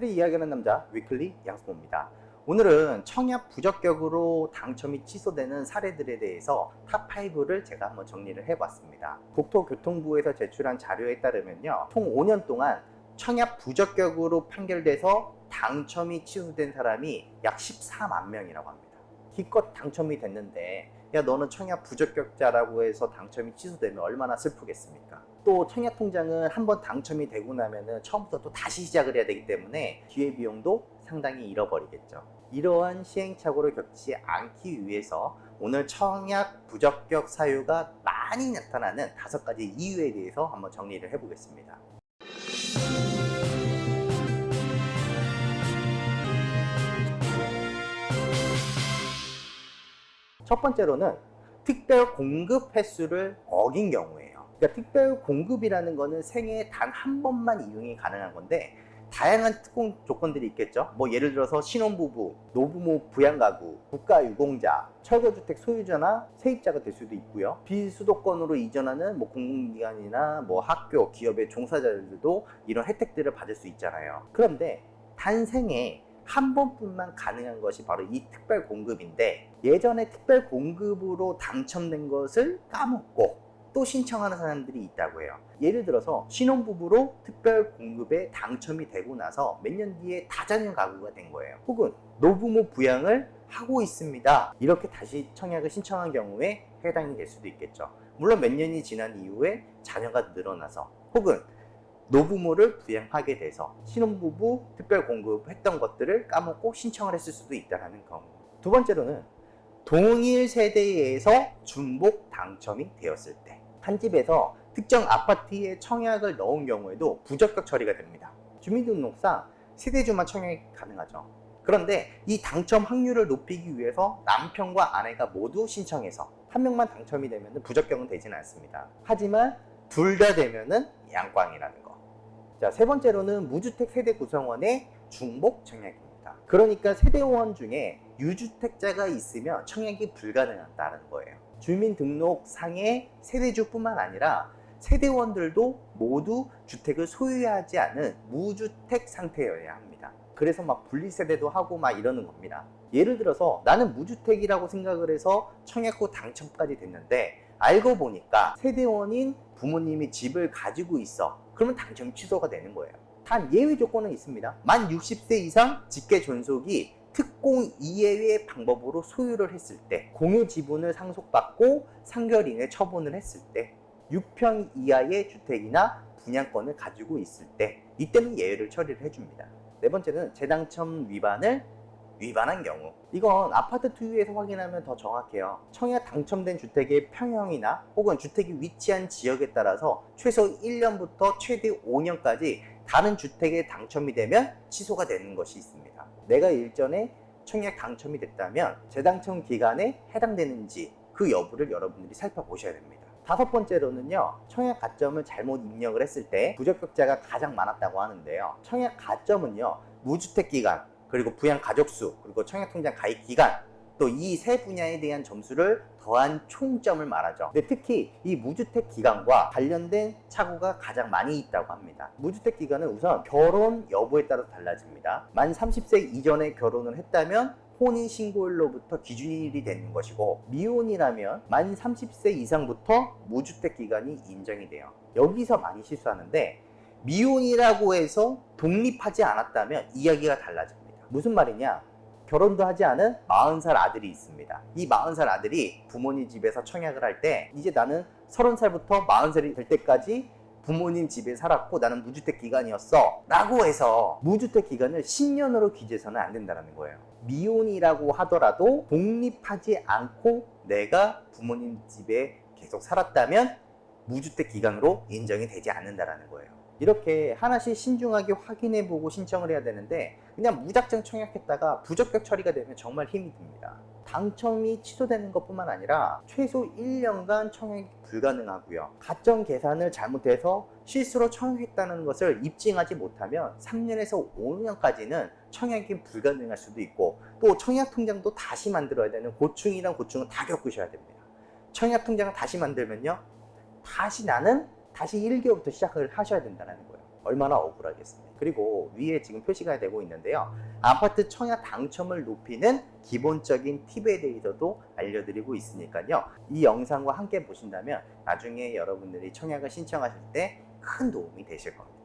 위클리 이야기하는 남자 위클리 양승호입니다. 오늘은 청약 부적격으로 당첨이 취소되는 사례들에 대해서 탑5를 제가 한번 정리를 해봤습니다. 국토교통부에서 제출한 자료에 따르면요, 총 5년 동안 청약 부적격으로 판결돼서 당첨이 취소된 사람이 약 14만 명이라고 합니다. 기껏 당첨이 됐는데 야 너는 청약 부적격자라고 해서 당첨이 취소되면 얼마나 슬프겠습니까? 또 청약통장은 한번 당첨이 되고 나면은 처음부터 또 다시 시작을 해야 되기 때문에 기회비용도 상당히 잃어버리겠죠. 이러한 시행착오를 겪지 않기 위해서 오늘 청약 부적격 사유가 많이 나타나는 5가지 이유에 대해서 한번 정리를 해보겠습니다. 첫 번째로는 특별 공급 횟수를 어긴 경우예요. 그러니까 특별 공급이라는 거는 생애에 단 한 번만 이용이 가능한 건데 다양한 특공 조건들이 있겠죠. 뭐 예를 들어서 신혼부부, 노부모 부양가구, 국가유공자, 철거주택 소유자나 세입자가 될 수도 있고요. 비수도권으로 이전하는 뭐 공공기관이나 뭐 학교, 기업의 종사자들도 이런 혜택들을 받을 수 있잖아요. 그런데 단생에 한 번뿐만 가능한 것이 바로 이 특별 공급인데, 예전에 특별 공급으로 당첨된 것을 까먹고 또 신청하는 사람들이 있다고 해요. 예를 들어서 신혼부부로 특별 공급에 당첨이 되고 나서 몇 년 뒤에 다자녀 가구가 된 거예요. 혹은 노부모 부양을 하고 있습니다, 이렇게 다시 청약을 신청한 경우에 해당이 될 수도 있겠죠. 물론 몇 년이 지난 이후에 자녀가 늘어나서 혹은 노부모를 부양하게 돼서 신혼부부 특별 공급했던 것들을 까먹고 신청을 했을 수도 있다는 경우. 두 번째로는 동일 세대에서 중복 당첨이 되었을 때, 한 집에서 특정 아파트에 청약을 넣은 경우에도 부적격 처리가 됩니다. 주민등록상 세대주만 청약이 가능하죠. 그런데 이 당첨 확률을 높이기 위해서 남편과 아내가 모두 신청해서 한 명만 당첨이 되면 부적격은 되지는 않습니다. 하지만 둘 다 되면은 양꽝이라는 거. 자, 세 번째로는 무주택 세대 구성원의 중복 청약입니다. 그러니까 세대원 중에 유주택자가 있으면 청약이 불가능하다는 거예요. 주민등록상의 세대주뿐만 아니라 세대원들도 모두 주택을 소유하지 않은 무주택 상태여야 합니다. 그래서 막 분리세대도 하고 막 이러는 겁니다. 예를 들어서 나는 무주택이라고 생각을 해서 청약 후 당첨까지 됐는데 알고 보니까 세대원인 부모님이 집을 가지고 있어. 그러면 당첨 취소가 되는 거예요. 단 예외 조건은 있습니다. 만 60세 이상 직계 존속이 특공 이외의 방법으로 소유를 했을 때, 공유 지분을 상속받고 3개월 이내 처분을 했을 때, 6평 이하의 주택이나 분양권을 가지고 있을 때, 이때는 예외를 처리를 해줍니다. 네 번째는 재당첨 위반을 위반한 경우. 이건 아파트 투유에서 확인하면 더 정확해요. 청약 당첨된 주택의 평형이나 혹은 주택이 위치한 지역에 따라서 최소 1년부터 최대 5년까지 다른 주택에 당첨이 되면 취소가 되는 것이 있습니다. 내가 일전에 청약 당첨이 됐다면 재당첨 기간에 해당되는지 그 여부를 여러분들이 살펴보셔야 됩니다. 다섯 번째로는요, 청약 가점을 잘못 입력을 했을 때 부적격자가 가장 많았다고 하는데요. 청약 가점은요, 무주택 기간, 그리고 부양 가족수, 그리고 청약통장 가입 기간, 또 이 세 분야에 대한 점수를 더한 총점을 말하죠. 근데 특히 이 무주택 기간과 관련된 착오가 가장 많이 있다고 합니다. 무주택 기간은 우선 결혼 여부에 따라서 달라집니다. 만 30세 이전에 결혼을 했다면 혼인신고일로부터 기준일이 되는 것이고, 미혼이라면 만 30세 이상부터 무주택 기간이 인정이 돼요. 여기서 많이 실수하는데, 미혼이라고 해서 독립하지 않았다면 이야기가 달라집니다. 무슨 말이냐? 결혼도 하지 않은 40살 아들이 있습니다. 이 40살 아들이 부모님 집에서 청약을 할 때, 이제 나는 30살부터 40살이 될 때까지 부모님 집에 살았고 나는 무주택 기간이었어 라고 해서 무주택 기간을 10년으로 기재해서는 안 된다는 거예요. 미혼이라고 하더라도 독립하지 않고 내가 부모님 집에 계속 살았다면 무주택 기간으로 인정이 되지 않는다는 거예요. 이렇게 하나씩 신중하게 확인해보고 신청을 해야 되는데, 그냥 무작정 청약했다가 부적격 처리가 되면 정말 힘이 듭니다. 당첨이 취소되는 것뿐만 아니라 최소 1년간 청약이 불가능하고요. 가점 계산을 잘못해서 실수로 청약했다는 것을 입증하지 못하면 3년에서 5년까지는 청약이 불가능할 수도 있고, 또 청약통장도 다시 만들어야 되는 고충이란 고충은 다 겪으셔야 됩니다. 청약통장을 다시 만들면요, 다시 1개월부터 시작을 하셔야 된다는 거예요. 얼마나 억울하겠습니까? 그리고 위에 지금 표시가 되고 있는데요. 아파트 청약 당첨을 높이는 기본적인 팁에 대해서도 알려드리고 있으니까요. 이 영상과 함께 보신다면 나중에 여러분들이 청약을 신청하실 때 큰 도움이 되실 겁니다.